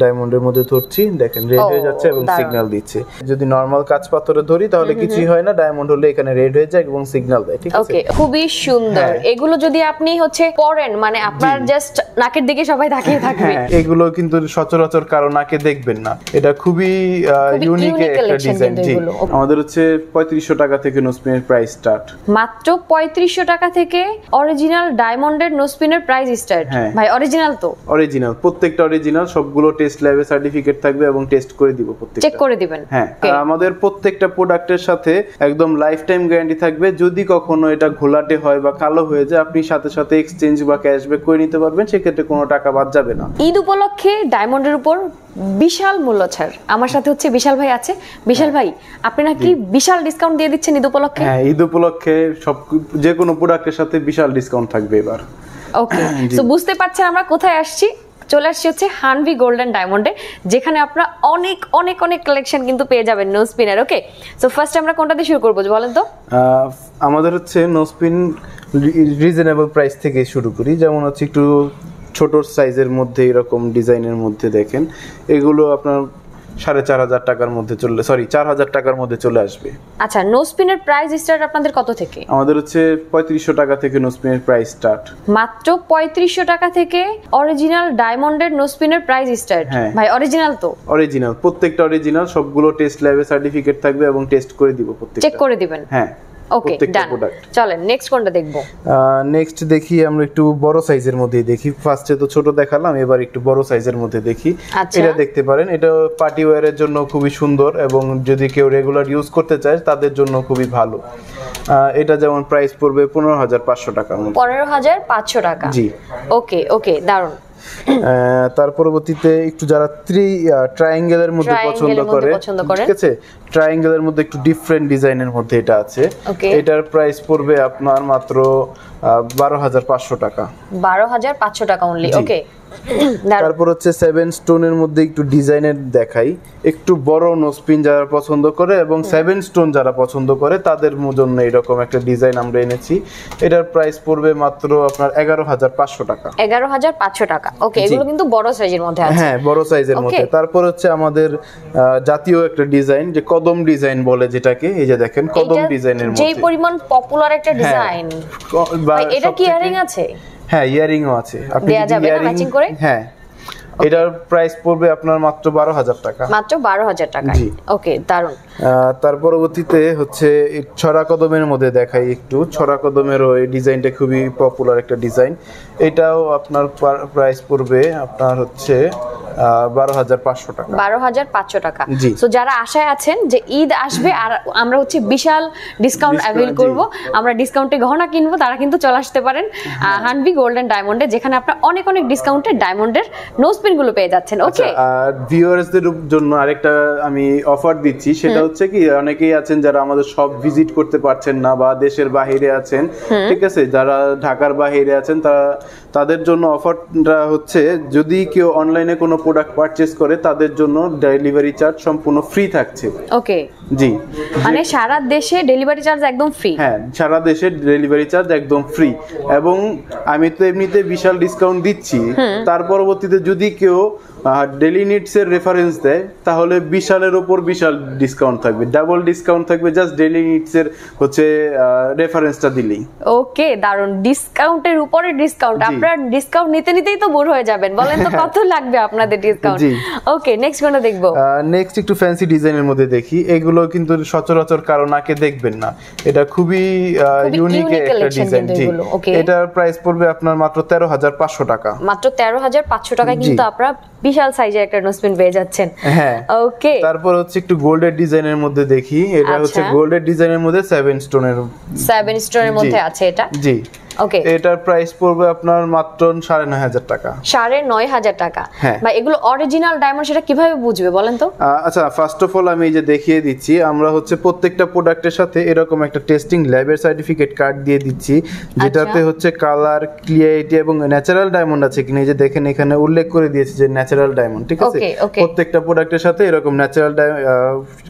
ডায়মন্ডের মধ্যে ধরছি, দেখেন রেড হয়ে যাচ্ছে এবং সিগন্যাল দিচ্ছে। যদি নরমাল কাঁচ পাথরে ধরি তাহলে কিছুই হয় না, ডায়মন্ড হলে এখানে রেড হয়ে যায় এবং সিগন্যাল দেয়। ঠিক আছে, ওকে, খুবই সুন্দর। এগুলো যদি আপনি হচ্ছে পরেন, মানে আপনার জাস্ট নাকের দিকে সবাই তাকিয়ে থাকবে। এগুলো কিন্তু সচরাচর কারো নাকে দেখবেন না, এটা খুবই ইউনিক একটা ডিজাইন। জি, আমাদের হচ্ছে 3500 টাকা থেকে নোসপিনের প্রাইস স্টার্ট। মাত্র 3500 টাকা থেকে অরিজিনাল ডায়মন্ডের নোসপিনের প্রাইস স্টার্ট। ভাই অরিজিনাল তো? অরিজিনাল, প্রত্যেকটা অরিজিনাল, সবগুলো টেস্ট ল্যাবে সার্টিফিকেট থাকবে এবং টেস্ট করে দিব প্রত্যেকটা। চেক করে দিবেন? হ্যাঁ, আমাদের প্রত্যেকটা প্রোডাক্টের সাথে একদম লাইফ টাইম গ্যারান্টি থাকবে। যদি কখনো এটা ঘোলাটে হয় বা কালো হয়ে যায়, আপনি সাথে সাথে এক্সচেঞ্জ বা ক্যাশব্যাক করে নিতে পারবেন, সেক্ষেত্রে কোনো টাকা বাদ যাবে না। ঈদ উপলক্ষে ডায়মন্ডের উপর বিশাল মূল্য ছাড়। আমার সাথে হচ্ছে বিশাল ভাই আছে। বিশাল ভাই, আপনি নাকি বিশাল ডিসকাউন্ট দিয়ে দিচ্ছেন ঈদ উপলক্ষে? হ্যাঁ, ঈদ উপলক্ষে সব যে কোনো প্রোডাক্টের সাথে বিশাল ডিসকাউন্ট থাকবে এবার। ওকে, সো বুঝতে পারছেন আমরা কোথায় আসছি। চলে আসছি হচ্ছে হানভি গোল্ডেন ডায়মন্ডে, যেখানে আপনারা অনেক অনেক অনেক কালেকশন কিন্তু পেয়ে যাবেন নোসপিনের। ওকে, সো ফার্স্ট আমরা কোনটা দিয়ে শুরু করবো বলেন তো? আমাদের হচ্ছে নোসপিন রিজনেবল প্রাইস থেকে শুরু করি। যেমন হচ্ছে একটু ছোট সাইজের মধ্যে এরকম ডিজাইনের মধ্যে দেখেন, এগুলো আপনার 4500 টাকার মধ্যে 4000 টাকার মধ্যে চলে আসবে। আচ্ছা, নোসপিনের প্রাইস স্টার্ট আপনাদের কত থেকে? আমাদের হচ্ছে 3500 টাকা থেকে নোসপিনের প্রাইস স্টার্ট। মাত্র 3500 টাকা থেকে অরিজিনাল ডায়মন্ডের নোসপিনের প্রাইস স্টার্ট। ভাই অরিজিনাল তো? অরিজিনাল, প্রত্যেকটা অরিজিনাল, সবগুলো টেস্ট ল্যাবে সার্টিফিকেট থাকবে এবং টেস্ট করে দিব প্রত্যেকটা। চেক করে দিবেন? হ্যাঁ। ওকে, ডান। চলেন নেক্সট কোনটা দেখব? নেক্সট দেখি আমরা একটু বড় সাইজের মধ্যে দেখি। ফার্স্টে তো ছোট দেখালাম, এবার একটু বড় সাইজের মধ্যে দেখি। এটা দেখতে পারেন, এটা পার্টি ওয়্যারের জন্য খুবই সুন্দর এবং যদি কেউ রেগুলার ইউজ করতে চায় তাদের জন্য খুবই ভালো। এটা যেমন প্রাইস পড়বে 15500 টাকা। 15500 টাকা? জি। ওকে ওকে, দারুন। তার পরবর্তীতে একটু যারা ট্রায়াঙ্গেলের মধ্যে পছন্দ করে, ঠিক আছে, ট্রায়াঙ্গেলের মধ্যে একটু ডিফারেন্ট ডিজাইনের মধ্যে এটা আছে। এটার প্রাইস পড়বে আপনার মাত্র 12500 টাকা। 12500 টাকা অনলি। ওকে, তারপর হচ্ছে 7 স্টোনের মধ্যে একটু ডিজাইনের দেখাই। একটু বড় নোসপিন যারা পছন্দ করে এবং 7 স্টোন যারা পছন্দ করে তাদের জন্য এরকম একটা ডিজাইন আমরা এনেছি। এটার প্রাইস পড়বে মাত্র আপনার 11500 টাকা। 11500 টাকা। ওকে, এগুলো কিন্তু বড় সাইজের মধ্যে আছে। হ্যাঁ, বড় সাইজের মধ্যে। তারপর হচ্ছে আমাদের জাতীয় একটা ডিজাইন, যে কদম ডিজাইন বলে যেটাকে, এই যে দেখেন কদম ডিজাইনের মধ্যে যেই পরিমাণ পপুলার একটা ডিজাইন। এটা কি ইয়ারিং আছে? হ্যাঁ, ইয়ারিংও আছে। আপনি যদি ইয়ারিং করে, হ্যাঁ, এটার প্রাইস পড়বে আপনার মাত্র 12000 টাকা। মাত্র 12000 টাকা। ওকে, দারুন। তার পরবর্তীতে হচ্ছে ছড়া কদমের মধ্যে দেখাই একটু। ছড়া কদমের ওই ডিজাইনটা খুবই পপুলার একটা ডিজাইন। এটাও আপনার প্রাইস পড়বে আপনার হচ্ছে 12500 টাকা। 12500 টাকা। সো যারা আশায় আছেন যে ঈদ আসবে আর আমরা হচ্ছে বিশাল ডিসকাউন্ট অ্যাভেল করব, আমরা ডিসকাউন্টে গহনা কিনবো, তারা কিন্তু চলে আসতে পারেন হানভি গোল্ডেন ডায়মন্ডে, যেখানে আপনারা অনেক অনেক ডিসকাউন্টে ডায়মন্ডের নোসপিন গুলো পেয়ে যাচ্ছেন। ওকে, আর ভিউয়ার্সদের জন্য আরেকটা আমি অফার দিচ্ছি। সেটা হচ্ছে কি, অনেকেই আছেন যারা আমাদের সব ভিজিট করতে পারছেন না বা দেশের বাইরে আছেন, ঠিক আছে, যারা ঢাকার বাইরে আছেন, তাদের জন্য অফারটা হচ্ছে যদি কেউ অনলাইনে কোনো প্রোডাক্ট পারচেজ করে তাদের জন্য ডেলিভারি চার্জ সম্পূর্ণ ফ্রি থাকছে। ওকে, জি, মানে সারা দেশে ডেলিভারি চার্জ একদম ফ্রি? হ্যাঁ, সারা দেশে ডেলিভারি চার্জ একদম ফ্রি। এবং আমি তো এমনিতে বিশাল ডিসকাউন্ট দিচ্ছি, তার পরবর্তীতে যদি কেউ ডেলি নিডস এর রেফারেন্স দেয় তাহলে বিশালের উপর বিশাল ডিসকাউন্ট থাকবে, ডাবল ডিসকাউন্ট থাকবে জাস্ট ডেলি নিডস এর হচ্ছে রেফারেন্সটা দিলেই। ওকে, দারুন। ডিসকাউন্টের উপরে ডিসকাউন্ট। আপনারা ডিসকাউন্ট নিতে নিতেই তো বোর হয়ে যাবেন। বলেন তো কত লাগবে আপনাদের ডিসকাউন্ট? ওকে, নেক্সট কোনটা দেখব? নেক্সট একটু ফ্যান্সি ডিজাইনের মধ্যে দেখি। এগুলো কিন্তু সচরাচর কারো নাকে দেখবেন না, এটা খুবই ইউনিক একটা ডিজাইন। জি, এটার প্রাইস পড়বে আপনার মাত্র 13500 টাকা। মাত্র 13500 টাকা কিন্তু আপনারা বিশাল সাইজের একটা নোসপিন পেয়ে যাচ্ছেন। হ্যাঁ, ওকে। তারপর হচ্ছে একটু গোল্ডের ডিজাইনের মধ্যে দেখি। এটা হচ্ছে গোল্ডের ডিজাইনের মধ্যে 7 স্টোনের মধ্যে আছে এটা। জি, ওকে, এটার প্রাইস পড়বে আপনার মাত্র 9500 টাকা। 9500 টাকা। ভাই এগুলো অরিজিনাল ডায়মন্ড, সেটা কিভাবে বুঝবে বলেন তো? আচ্ছা, ফার্স্ট অফ অল আমি এই যে দেখিয়ে দিচ্ছি, আমরা হচ্ছে প্রত্যেকটা প্রোডাক্টের সাথে এরকম একটা টেস্টিং ল্যাবের সার্টিফিকেট কার্ড দিয়ে দিচ্ছি, যেটাতে হচ্ছে কালার, ক্লিয়ারিটি এবং ন্যাচারাল ডায়মন্ড আছে কিনা। এই যে দেখেন এখানে উল্লেখ করে দিয়েছে যে ন্যাচারাল ডায়মন্ড, ঠিক আছে। প্রত্যেকটা প্রোডাক্টের সাথে এরকম ন্যাচারাল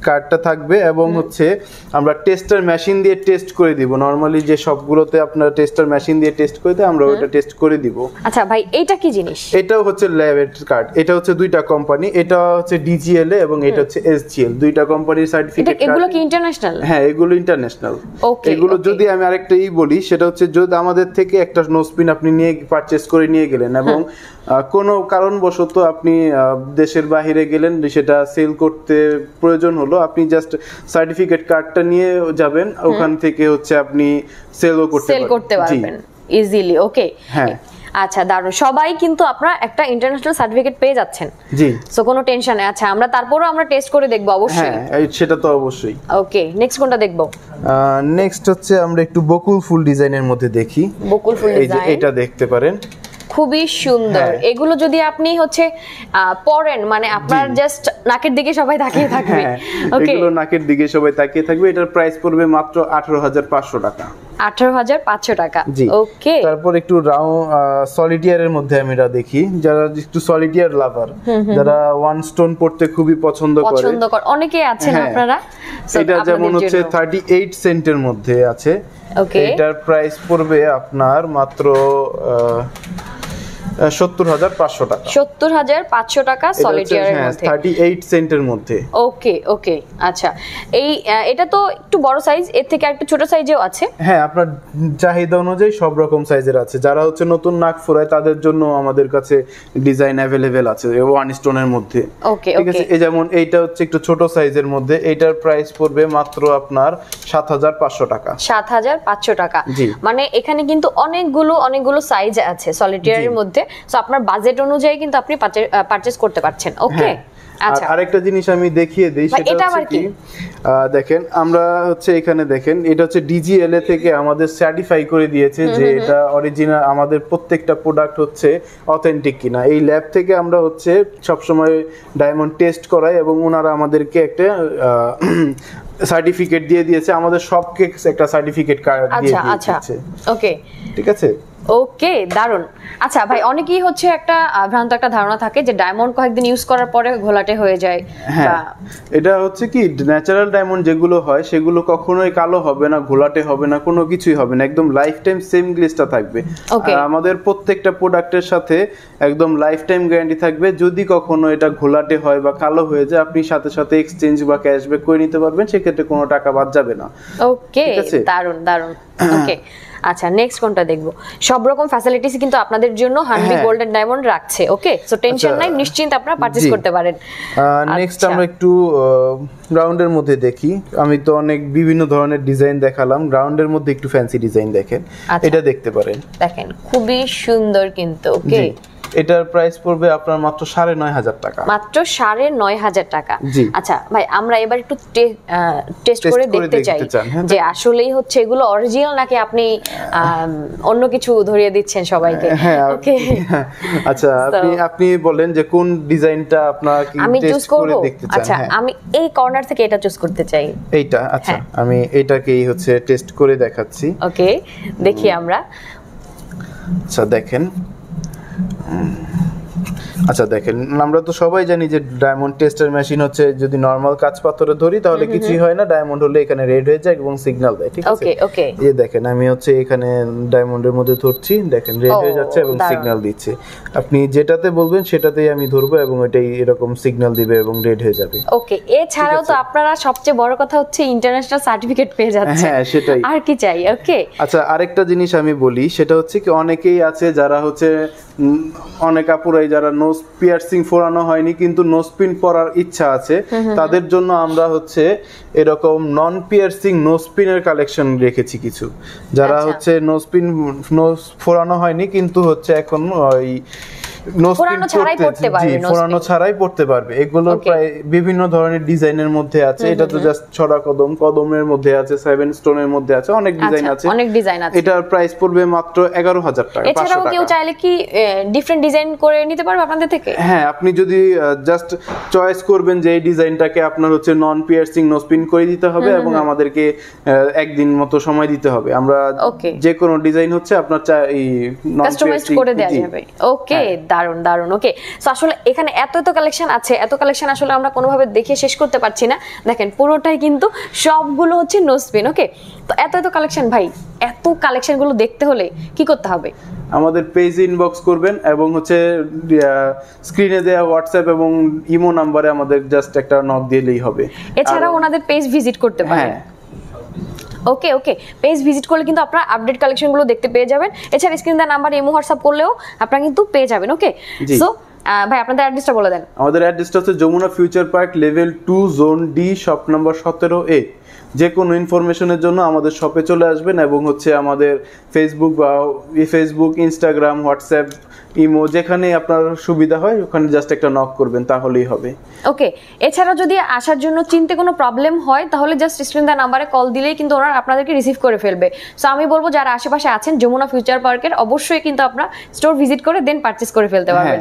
কার্ডটা থাকবে এবং হচ্ছে আমরা টেস্টার মেশিন দিয়ে টেস্ট করে দিব। নরমালি যে সবগুলোতে আপনার টেস্টার মেশিন দিয়ে টেস্ট করে দেয়, আমরা ওটা টেস্ট করে দিব। আচ্ছা ভাই এইটা কি জিনিস? এটাও হচ্ছে ল্যাবের কার্ড। এটা হচ্ছে দুইটা কোম্পানি, এটা হচ্ছে ডিজিএল এবং এটা হচ্ছে এসজিএল, দুইটা কোম্পানির সার্টিফিকেট। এগুলো কি ইন্টারন্যাশনাল? হ্যাঁ, এগুলো ইন্টারন্যাশনাল। ওকে, এগুলো যদি আমি আরেকটাই বলি, সেটা হচ্ছে যদি আমাদের থেকে একটা নোজপিন আপনি নিয়ে পারচেজ করে নিয়ে গেলেন এবং কোনো কারণবশত আপনি দেশের বাইরে গেলেন, সেটা সেল করতে প্রয়োজন হলো, আপনি জাস্ট সার্টিফিকেট কার্ডটা নিয়ে যাবেন, ওখান থেকে হচ্ছে আপনি সেল করতে পারবেন ইজিলি। ওকে, হ্যাঁ। আচ্ছা দারুণ, সবাই কিন্তু আপনারা একটা ইন্টারন্যাশনাল সার্টিফিকেট পেয়ে যাচ্ছেন। জি, সো কোনো টেনশন নেই। আচ্ছা আমরা তারপরও আমরা টেস্ট করে দেখব অবশ্যই। হ্যাঁ, সেটা তো অবশ্যই। ওকে, নেক্সট কোনটা দেখব? নেক্সট হচ্ছে আমরা একটু বকুল ফুল ডিজাইনের মধ্যে দেখি। বকুল ফুল এই যে ডিজাইন, এটা দেখতে পারেন, খুবই সুন্দর। এগুলো যদি আপনি হচ্ছে পরেন, মানে আপনার জাস্ট নাকের দিকে সবাই তাকিয়ে থাকবে। ওকে, এগুলো নাকের দিকে সবাই তাকিয়ে থাকবে। এটার প্রাইস পড়বে মাত্র 18,500 টাকা। 18,500 টাকা। ওকে, তারপর একটু সলিটিয়ারের মধ্যে আমরা দেখি, যারা একটু সলিটিয়ার লাভার, যারা ওয়ান স্টোন পড়তে খুবই পছন্দ করে, অনেকে আছেন আপনারা। এটা যেমন হচ্ছে 38 সেন্টের মধ্যে আছে। ওকে, এটার প্রাইস পড়বে আপনার মাত্র 70,500 টাকা। 70,500 টাকা সলিটিয়ারের মধ্যে, 38 সেন্টের মধ্যে। ওকে ওকে, আচ্ছা এটা তো একটু বড় সাইজ, এর থেকে একটু ছোট সাইজেও আছে। হ্যাঁ, আপনার চাহিদা অনুযায়ী সব রকম সাইজের আছে। যারা হচ্ছে নতুন নাক ফোড়ায় তাদের জন্য আমাদের কাছে ডিজাইন অ্যাভেলেবেল আছে ওয়ান স্টোনের মধ্যে। ওকে, ঠিক আছে, এই যেমন এইটা হচ্ছে একটু ছোট সাইজের মধ্যে, এইটার প্রাইস পড়বে মাত্র আপনার 7,500 টাকা। 7,500 টাকা। মানে এখানে কিন্তু অনেকগুলো সাইজ আছে সলিটিয়ারের মধ্যে, সো আপনার বাজেট অনুযায়ী কিন্তু আপনি পারচেজ করতে পারছেন। ওকে, আচ্ছা আরেকটা জিনিস আমি দেখিয়ে দেই, সেটা হচ্ছে কি, দেখেন আমরা হচ্ছে এখানে দেখেন, এটা হচ্ছে ডিজিএলএ থেকে আমাদের সার্টিফাই করে দিয়েছে যে এটা অরিজিনাল, আমাদের প্রত্যেকটা প্রোডাক্ট হচ্ছে অথেন্টিক কিনা। এই ল্যাব থেকে আমরা হচ্ছে সবসময় ডায়মন্ড টেস্ট করাই এবং ওনারা আমাদেরকে একটা সার্টিফিকেট দিয়ে দিয়েছে, আমাদের সব কেক একটা সার্টিফিকেট কার্ড দিয়ে দিয়েছে। ওকে, ঠিক আছে। ওকে, দারুন। আচ্ছা ভাই, অনেকেই হচ্ছে একটা ভ্রান্ত একটা ধারণা থাকে যে ডায়মন্ড কয়েকদিন ইউজ করার পরে ঘোলাটে হয়ে যায়। হ্যাঁ, এটা হচ্ছে কি, ন্যাচারাল ডায়মন্ড যেগুলো হয় সেগুলো কখনোই কালো হবে না, ঘোলাটে হবে না, কোনো কিছুই হবে না, একদম লাইফ টাইম সেম গ্লেজটা থাকবে। আমাদের প্রত্যেকটা প্রোডাক্টের সাথে একদম লাইফ টাইম গ্যারান্টি থাকবে। যদি কখনো এটা ঘোলাটে হয় বা কালো হয়ে যায়, আপনি সাথে সাথে এক্সচেঞ্জ বা ক্যাশব্যাক করে নিতে পারবেন, সেক্ষেত্রে কোনো টাকা বাদ যাবে না। ওকে, দারুন দারুন। ওকে, আচ্ছা নেক্সট কোনটা দেখবো? সব রকম ফ্যাসিলিটিস কিন্তু আপনাদের জন্য হানভি গোল্ড এন্ড ডায়মন্ড রাখছে। ওকে, সো টেনশন নাই, নিশ্চিন্তে আপনারা পারচেজ করতে পারেন। নেক্সট আমরা একটু রাউন্ডের মধ্যে দেখি। আমি তো অনেক বিভিন্ন ধরনের ডিজাইন দেখালাম, রাউন্ডের মধ্যে একটু ফ্যান্সি ডিজাইন দেখেন, এটা দেখতে পারেন। দেখেন খুবই সুন্দর কিন্তু। ওকে, এটার প্রাইস পড়বে আপনার মাত্র 9,500 টাকা। মাত্র 9,500 টাকা। আচ্ছা ভাই, আমরা এবার একটু টেস্ট করে দেখতে চাই যে আসলেই হচ্ছে এগুলো অরিজিনাল নাকি আপনি অন্য কিছু ধরিয়ে দিচ্ছেন সবাইকে। ওকে, আচ্ছা আপনি বলেন যে কোন ডিজাইনটা আপনারা কি টেস্ট করে দেখতে চান? আচ্ছা, আমি এই কর্নার থেকে এটা চুজ করতে চাই। এইটা, আচ্ছা আমি এটাকেই হচ্ছে টেস্ট করে দেখাচ্ছি। ওকে, দেখি আমরা। আচ্ছা দেখেন, আচ্ছা দেখেন, আমরা তো সবাই জানি যে ডায়মন্ড টেস্টার মেশিন হচ্ছে যদি নরমাল কাঁচ পাথরে ধরি তাহলে কিছুই হয় না, ডায়মন্ড হলে এখানে রেড হয়ে যায় এবং সিগন্যাল দেয়। ঠিক আছে, ওকে ওকে, এই দেখেন আমি হচ্ছে এখানে ডায়মন্ডের মধ্যে ধরছি, দেখেন রেড হয়ে যাচ্ছে এবং সিগন্যাল দিচ্ছে। আপনি যেটাতে বলবেন সেটাতেই আমি ধরবো এবং এটাই এরকম সিগন্যাল দিবে এবং রেড হয়ে যাবে। ওকে, এছাড়াও তো আপনারা সবচেয়ে বড় কথা হচ্ছে ইন্টারন্যাশনাল সার্টিফিকেট পেয়ে যাচ্ছেন। হ্যাঁ, সেটাই, আর কি চাই। ওকে, আচ্ছা আরেকটা জিনিস আমি বলি, সেটা হচ্ছে কি, অনেকেই আছে যারা হচ্ছে অনেক আপুরাই যারা নোজ পিয়ার্সিং ফোরানো হয়নি কিন্তু নোজ পিন পরার ইচ্ছা আছে, তাদের জন্য আমরা হচ্ছে এরকম নন পিয়ার্সিং নোজ পিনের কালেকশন রেখেছি কিছু। যারা হচ্ছে নোজ পিন ফোরানো হয়নি কিন্তু হচ্ছে এখন ওই ফোরানো ছাড়াই পড়তে পারবে। এগুলো প্রায় বিভিন্ন ধরনের ডিজাইনের মধ্যে আছে। এটা তো জাস্ট ছড়া কদমের মধ্যে আছে, 7 স্টোনের মধ্যে আছে, অনেক ডিজাইন আছে। এটার প্রাইস পড়বে মাত্র 11,000 টাকা। এছাড়াও কেউ চাইলে কি ডিফারেন্ট ডিজাইন করে নিতে পারবে আপনাদের থেকে? হ্যাঁ, আপনি যদি জাস্ট চয়েস করবেন যে এই ডিজাইনটাকে আপনার হচ্ছে নন পিয়ার্সিং নোজ পিন করে দিতে হবে এবং আমাদেরকে একদিন মতো সময় দিতে হবে, আমরা যে কোনো ডিজাইন হচ্ছে আপনার নন কাস্টমাইজ করে দেওয়া যাবে। ওকে, দারুণ দারুণ। ওকে, সো আসলে এখানে এত এত কালেকশন আছে, এত কালেকশন আসলে আমরা কোনোভাবে দেখে শেষ করতে পারছি না। দেখেন পুরোটাই কিন্তু সবগুলো হচ্ছে নোজপিন। ওকে, তো এত এত কালেকশন ভাই, এত কালেকশনগুলো দেখতে হলে কি করতে হবে? আমাদের পেজে ইনবক্স করবেন এবং হচ্ছে স্ক্রিনে দেওয়া হোয়াটসঅ্যাপ এবং ইমো নাম্বারে আমাদের জাস্ট একটা নক দিলেই হবে। এছাড়াও ওনাদের পেজ ভিজিট করতে পারেন। হ্যাঁ, ওকে ওকে, পেজ ভিজিট করলে কিন্তু আপনারা আপডেট কালেকশনগুলো দেখতে পেয়ে যাবেন। এছাড়া স্ক্রিন দেওয়া নাম্বার ইমো হোয়াটসঅ্যাপ করলেও আপনারা কিন্তু পেয়ে যাবেন। ওকে, সো ভাই আপনাদের অ্যাড্রেসটা বলে দেন। আমাদের অ্যাড্রেসটা হচ্ছে Jamuna future park level 2 zone D shop number 17A। যে কোনো ইনফরমেশনের জন্য আমাদের শপে চলে আসবেন এবং হচ্ছে আমাদের ফেসবুক, ইনস্টাগ্রাম, হোয়াটসঅ্যাপ, ইমো যেখানে আপনার সুবিধা হয় ওখানে জাস্ট একটা নক করবেন, তাহলেই হবে। ওকে, এছাড়া যদি আসার জন্য চিনতে কোনো প্রবলেম হয় তাহলে জাস্ট স্ক্রিন দেওয়া নাম্বারে কল দিলেই কিন্তু ওনারা আপনাদেরকে রিসিভ করে ফেলবে। সো আমি বলবো যারা আশেপাশে আছেন যমুনা ফিউচার পার্কের, অবশ্যই কিন্তু আপনারা স্টোর ভিজিট করে দেন পারচেজ করে ফেলতে পারবেন।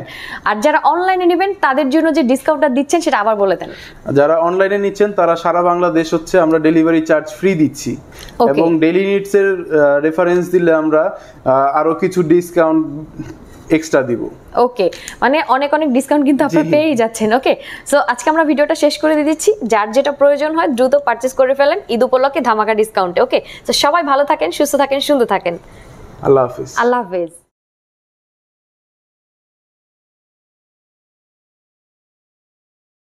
আর যারা অনলাইনে নেবেন তাদের জন্য যে ডিসকাউন্টটা দিচ্ছেন সেটা আবার বলে দেন। যারা অনলাইনে নিচ্ছেন তারা সারা বাংলাদেশ হচ্ছে আমরা ডেলিভারি চার্জ ফ্রি দিচ্ছি এবং ডেইলি নিডস এর রেফারেন্স দিলে আমরা আরো কিছু ডিসকাউন্ট এক্সট্রা দিব। ওকে, মানে অনেক অনেক ডিসকাউন্ট কিন্তু আপনারা পেয়ে যাচ্ছেন। ওকে, সো আজকে আমরা ভিডিওটা শেষ করে দিয়ে দিচ্ছি। যার যেটা প্রয়োজন হয় দ্রুত পারচেজ করে ফেলেন ঈদ উপলক্ষে ধামাকা ডিসকাউন্টে। ওকে, তো সবাই ভালো থাকেন, সুস্থ থাকেন, সুন্দর থাকেন। আল্লাহ হাফেজ। আল্লাহ হাফেজ।